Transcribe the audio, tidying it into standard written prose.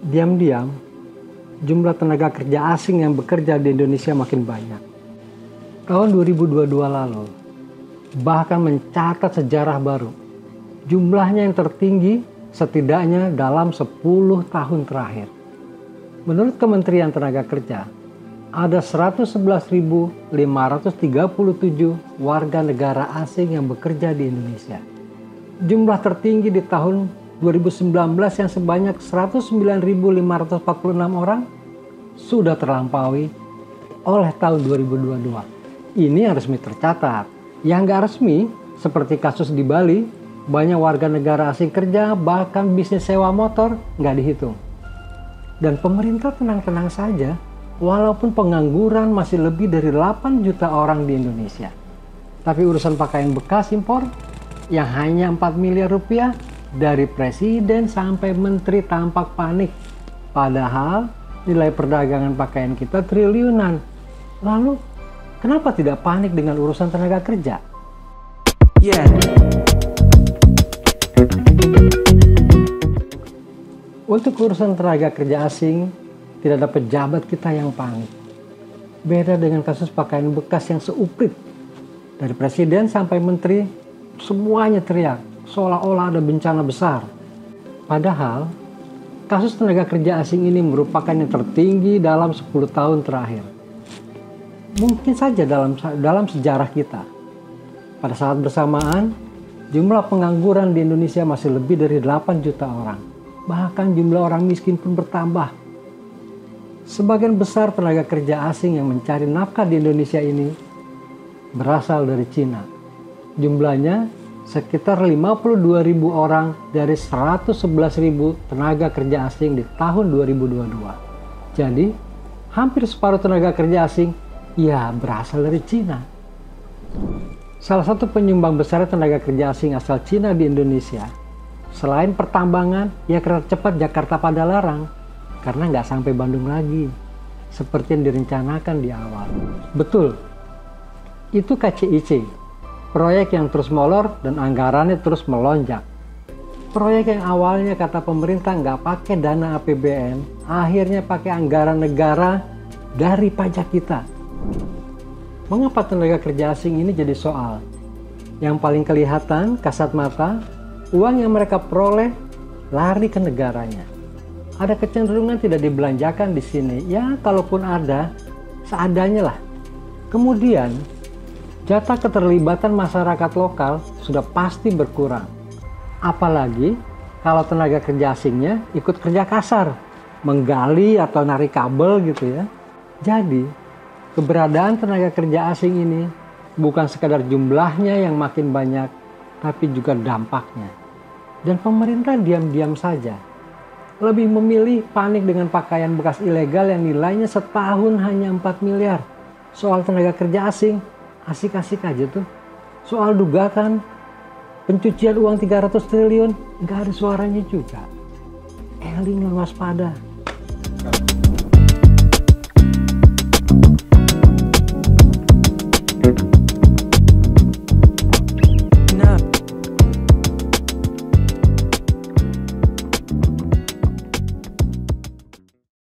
Diam-diam, jumlah tenaga kerja asing yang bekerja di Indonesia makin banyak. Tahun 2022 lalu, bahkan mencatat sejarah baru. Jumlahnya yang tertinggi setidaknya dalam 10 tahun terakhir. Menurut Kementerian Tenaga Kerja, ada 111.537 warga negara asing yang bekerja di Indonesia. Jumlah tertinggi di tahun 2019 yang sebanyak 109.546 orang sudah terlampaui oleh tahun 2022. Ini yang resmi tercatat. Yang nggak resmi, seperti kasus di Bali, banyak warga negara asing kerja, bahkan bisnis sewa motor nggak dihitung. Dan pemerintah tenang-tenang saja, walaupun pengangguran masih lebih dari 8 juta orang di Indonesia. Tapi urusan pakaian bekas impor yang hanya 4 miliar rupiah, dari presiden sampai menteri tampak panik. Padahal nilai perdagangan pakaian kita triliunan. Lalu kenapa tidak panik dengan urusan tenaga kerja? Untuk urusan tenaga kerja asing, tidak ada pejabat kita yang panik. Beda dengan kasus pakaian bekas yang seuprit. Dari presiden sampai menteri, semuanya teriak, seolah-olah ada bencana besar. Padahal, kasus tenaga kerja asing ini merupakan yang tertinggi dalam 10 tahun terakhir. Mungkin saja dalam sejarah kita. Pada saat bersamaan, jumlah pengangguran di Indonesia masih lebih dari 8 juta orang. Bahkan jumlah orang miskin pun bertambah. Sebagian besar tenaga kerja asing yang mencari nafkah di Indonesia ini berasal dari Cina. Jumlahnya sekitar 52.000 orang dari 111.000 tenaga kerja asing di tahun 2022. Jadi, hampir separuh tenaga kerja asing berasal dari Cina. Salah satu penyumbang besar tenaga kerja asing asal Cina di Indonesia, selain pertambangan, kereta cepat Jakarta Padalarang, karena nggak sampai Bandung lagi, seperti yang direncanakan di awal. Betul, itu KCIC, proyek yang terus molor dan anggarannya terus melonjak. Proyek yang awalnya kata pemerintah nggak pakai dana APBN, akhirnya pakai anggaran negara dari pajak kita. Mengapa tenaga kerja asing ini jadi soal? Yang paling kelihatan kasat mata, uang yang mereka peroleh lari ke negaranya. Ada kecenderungan tidak dibelanjakan di sini. Kalaupun ada, seadanya lah. Kemudian, jatah keterlibatan masyarakat lokal sudah pasti berkurang. Apalagi kalau tenaga kerja asingnya ikut kerja kasar, menggali atau narik kabel gitu ya. Jadi, keberadaan tenaga kerja asing ini bukan sekadar jumlahnya yang makin banyak, tapi juga dampaknya. Dan pemerintah diam-diam saja. Lebih memilih panik dengan pakaian bekas ilegal yang nilainya setahun hanya 4 miliar. Soal tenaga kerja asing, asik-asik aja tuh. Soal dugaan pencucian uang 300 triliun, nggak ada suaranya juga. Eling dan waspada.